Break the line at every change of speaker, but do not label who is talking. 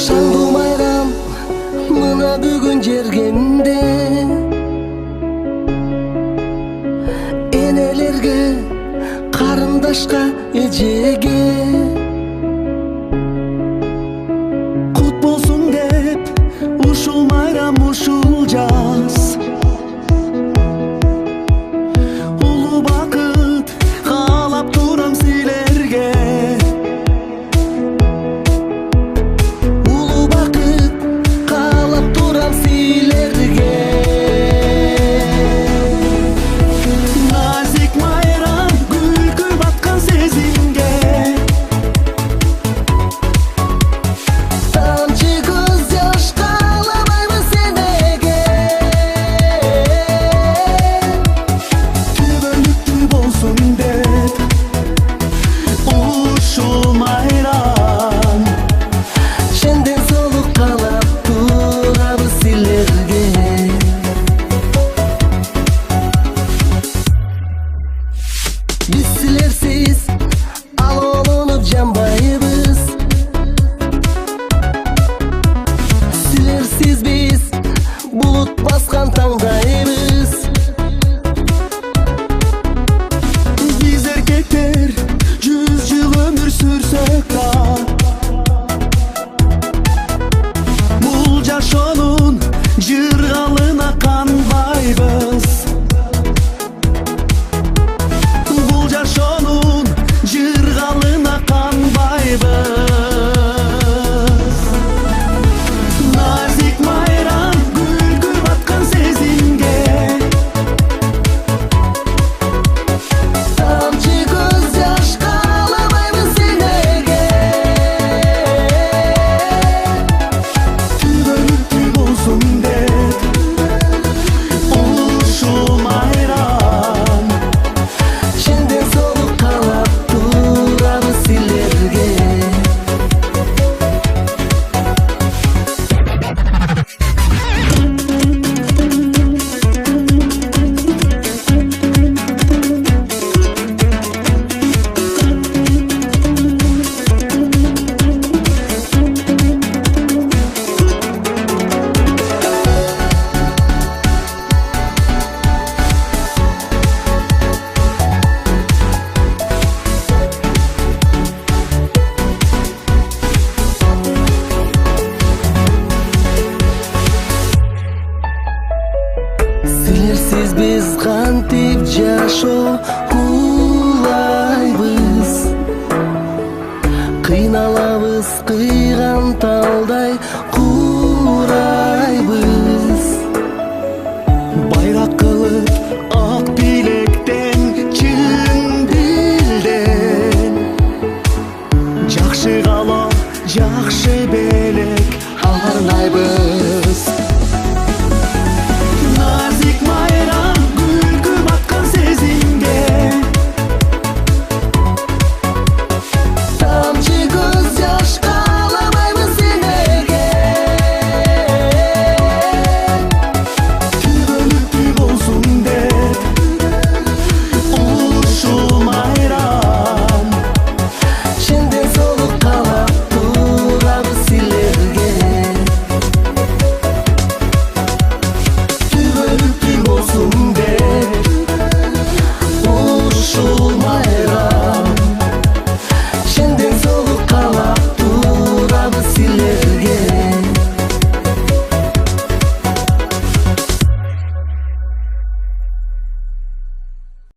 Шаңду майрам мына бүгүн жергенде, энелерге, карындашка, эжеге кут болсун деп ушул майрам, ушул жаз. Улуу бакыт каалап турам силерге, улуу бакыт каалап турам силерге. Назик майрам күлкү баткан сезимге, тамчы көз жаш кааламайбыз энеге. Түбөлүктүү болсун деп ушул майрам, шенден солук каалап турабыз силерге. Биз силерсиз алоолонуп жанбайбыз, силерсиз биз булут баскан таңдайбыз. Биз эркектер 100 жыл өмүр сүрсөк да, бул жашоонун жыргалына канбайбыз. Бул жашоонун жыргалына канбайбыз. Назик майрам күлкү баткан сезимге, тамчы көз жаш кааламайбыз энеге. Түбөлүктүү болсун деп ушул майрам, шенден солук каалап турабыз силерге. Силерсиз биз кантип жашоо куулайбыз, кыйналабыз, кыйган талдай курайбыз. Байрак кылып ак тилектен, чын дилден, жакшы каалоо, жакшы белек арнайбыз.